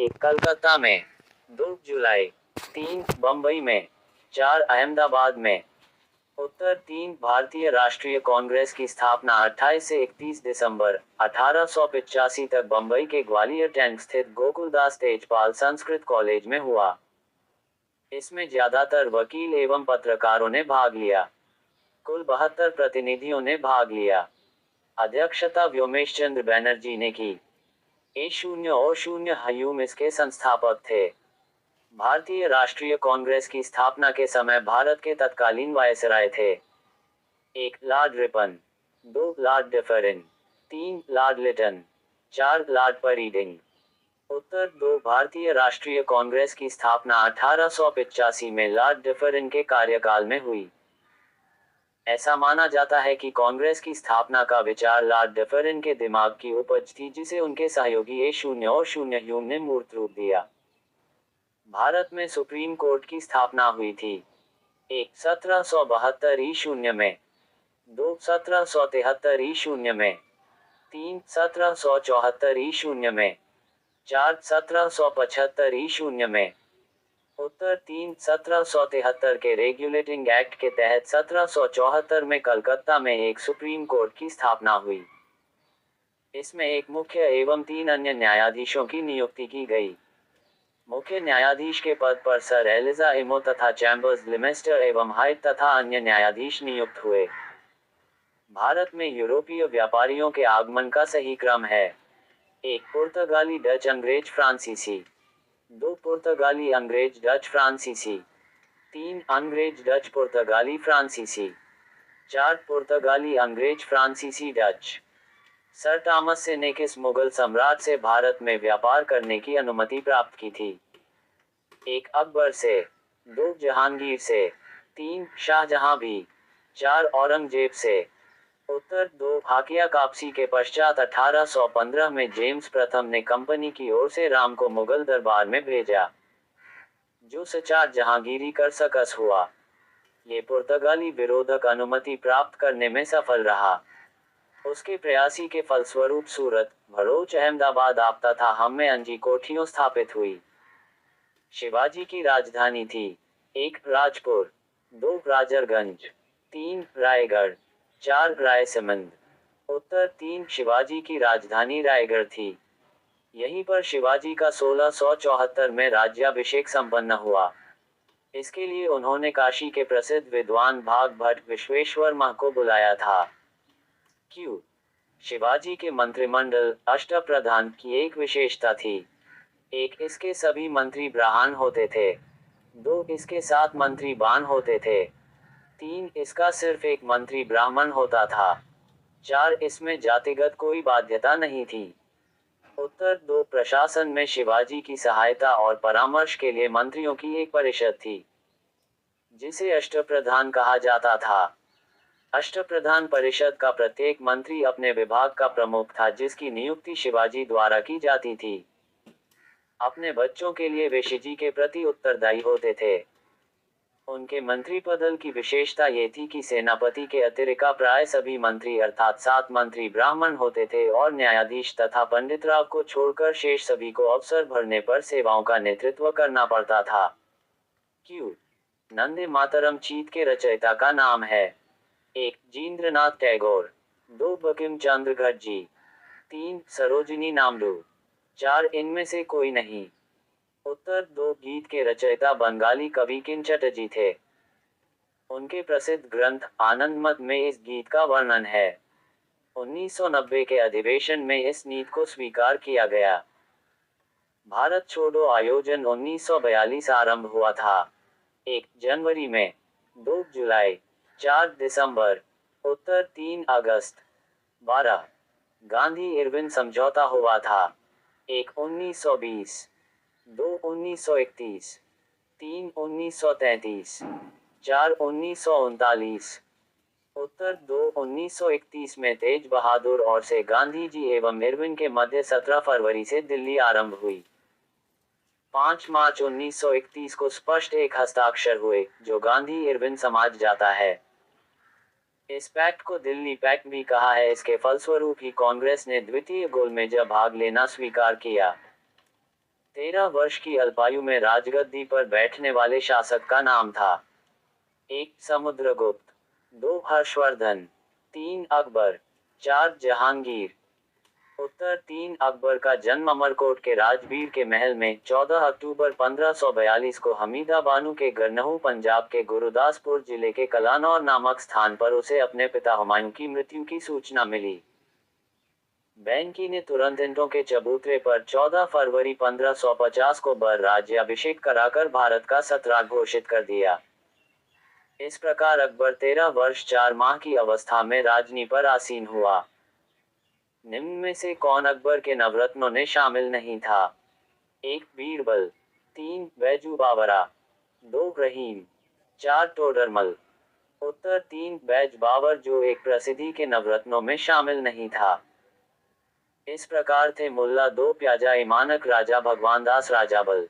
1 कलकत्ता में, 2 जुलाई, 3 बम्बई में, 4 अहमदाबाद में। उत्तर 3 भारतीय राष्ट्रीय कांग्रेस की स्थापना 28 से 31 दिसंबर 1885 तक बम्बई के ग्वालियर टैंक स्थित गोकुलदास तेजपाल संस्कृत कॉलेज में हुआ। इसमें ज्यादातर वकील एवं पत्रकारों ने भाग लिया। कुल 72 प्रतिनिधियों ने भाग लिया। अध्यक्षता व्योमेश चंद्र बैनर्जी ने की। A0 और 0 हयूम इसके संस्थापक थे। भारतीय राष्ट्रीय कांग्रेस की स्थापना के समय भारत के तत्कालीन वायसराय थे। 1 Lord Ripon, 2 Lord Dufferin, 3 Lord Lytton, 4 Lord Reading. उत्तर 2 भारतीय राष्ट्रीय कांग्रेस की स्थापना 1885 में लॉर्ड डिफरेन के कार्यकाल में हुई। ऐसा माना जाता है कि कांग्रेस की स्थापना का विचार लॉर्ड डिफरेन के दिमाग की उपज थी, जिसे उनके सहयोगी A0 और 0 ह्यूम ने मूर्त रूप दिया। भारत में सुप्रीम कोर्ट की स्थापना हुई थी। 1 1772 ई0 में, 2 1773 ई0 में, 3 1774 ई0 में, 4 1775 ई0 में। उत्तर 3 1773 के रेगुलेटिंग एक्ट के तहत 1774 में कलकत्ता में एक सुप्रीम कोर्ट की स्थापना हुई। इसमें एक मुख्य एवं 3 अन्य न्यायाधीशों की नियुक्ति की गई। मुख्य न्यायाधीश के पद पर सर एलिजा एमो तथा चैम्बर्स लिमेस्टर एवं हाइट तथा अन्य न्यायाधीश नियुक्त हुए। भारत में यूरोपीय व्यापारियों के आगमन का सही क्रम है। 1 पुर्तगाली डच अंग्रेज फ्रांसीसी, 2 पुर्तगाली अंग्रेज डच फ्रांसीसी, 3 अंग्रेज डच पुर्तगाली फ्रांसीसी, 4 पुर्तगाली अंग्रेज फ्रांसीसी डच। सर थॉमस से ने किस मुगल सम्राट से भारत में व्यापार करने की अनुमति प्राप्त की थी? 1 अकबर से, 2 जहांगीर से, 3 शाहजहां भी, 4 औरंगजेब से। उत्तर 2 हाकिया कापसी के पश्चात 1815 में जेम्स प्रथम ने कंपनी की ओर से राम को मुगल दरबार में भेजा, जो सचार जहांगीरी कर सकस हुआ। ये पुर्तगाली विरोधक अनुमति प्राप्त करने में सफल रहा। उसके प्रयासी के फलस्वरूप सूरत, भरूच, अहमदाबाद आप तथा हम में अंजी कोठियों स्थापित हुई। शिवाजी की राजधानी थी। 1 राजपुर, 2 राजरगंज, 3 रायगढ़, 4 रायसमंद। उत्तर 3 शिवाजी की राजधानी रायगढ़ थी। यहीं पर शिवाजी का 1674 में राज्याभिषेक संपन्न हुआ। इसके लिए उन्होंने काशी के प्रसिद्ध विद्वान भाग भट्ट विश्वेश्वरर्मा को बुलाया था। क्यों? शिवाजी के मंत्रिमंडल अष्टप्रधान की एक विशेषता थी। 1 इसके सभी मंत्री ब्राह्मण होते थे, 2 इसके 7 मंत्री बाण होते थे, 3 इसका सिर्फ एक मंत्री ब्राह्मण होता था, 4 इसमें जातिगत कोई बाध्यता नहीं थी। उत्तर 2 प्रशासन में शिवाजी की सहायता और परामर्श के लिए मंत्रियों की एक परिषद थी, जिसे अष्टप्रधान कहा जाता था। अष्टप्रधान परिषद का प्रत्येक मंत्री अपने विभाग का प्रमुख था, जिसकी नियुक्ति शिवाजी द्वारा की जाती थी। अपने बच्चों के लिए वे शिवजी के प्रति उत्तरदायी होते थे। उनके मंत्रिपदल की विशेषता ये थी कि सेनापति के अतिरिक्त प्राय सभी मंत्री अर्थात 7 मंत्री ब्राह्मण होते थे और न्यायाधीश तथा पंडितराव को छोड़कर शेष सभी को अवसर भरने पर सेवाओं का नेतृत्व करना पड़ता था। क्यों? नंदे मातरम चीत के रचयिता का नाम है। 1 जीन्द्रनाथ टैगोर, 2 बंकिम चंद्र घटजी, 3 सरोजिनी नायडू, 4 इनमें से कोई नहीं। उत्तर 2 गीत के रचयिता बंगाली कवि किंचटजी थे। उनके प्रसिद्ध ग्रंथ आनंदमठ में इस गीत का वर्णन है। 1990 के अधिवेशन में इस नीति को स्वीकार किया गया। भारत छोड़ो आयोजन 1942 आरंभ हुआ था। 1 जनवरी में, 2 जुलाई, 4 दिसंबर। उत्तर 3 अगस्त। 12 गांधी इरविन समझौता हुआ था। 1 1920, 2 1931, 3 1933, 4 1939। उत्तर 2 1931 में तेज बहादुर और से गांधी जी एवं इरविन के मध्य 17 फरवरी से दिल्ली आरंभ हुई। 5 मार्च 1931 को स्पष्ट एक हस्ताक्षर हुए, जो गांधी इरविन समाज जाता है। इस पैक्ट को दिल्ली पैक्ट भी कहा है। इसके फलस्वरूप ही कांग्रेस ने द्वितीय गोलमेज भाग लेना स्वीकार किया। 13 वर्ष की अल्पायु में राजगद्दी पर बैठने वाले शासक का नाम था। 1 समुद्रगुप्त, 2 हर्षवर्धन, 3 अकबर, 4 जहांगीर। उत्तर 3 अकबर का जन्म अमरकोट के राजबीर के महल में 14 अक्टूबर 1542 को हमीदा बानो के गरनहू पंजाब के गुरुदासपुर जिले के कलानौर नामक स्थान पर उसे अपने पिता हुमायूं की मृत्यु की सूचना मिली। बैंकी ने तुरंत इंटों के चबूतरे पर 14 फरवरी 1550 को बर राज्याभिषेक कराकर भारत का सतराट घोषित कर दिया। इस प्रकार अकबर 13 वर्ष 4 माह की अवस्था में राजनी पर आसीन हुआ। निम्न में से कौन अकबर के नवरत्नों ने शामिल नहीं था? 1 बीरबल, 3 बैजू बावरा, 2 रहीम, 4 टोडरमल। उत्तर 3 बैज बावर जो एक प्रसिद्धि के नवरत्नों में शामिल नहीं था। इस प्रकार थे मुल्ला 2 प्याजा इमानक राजा भगवान दास राजाबल।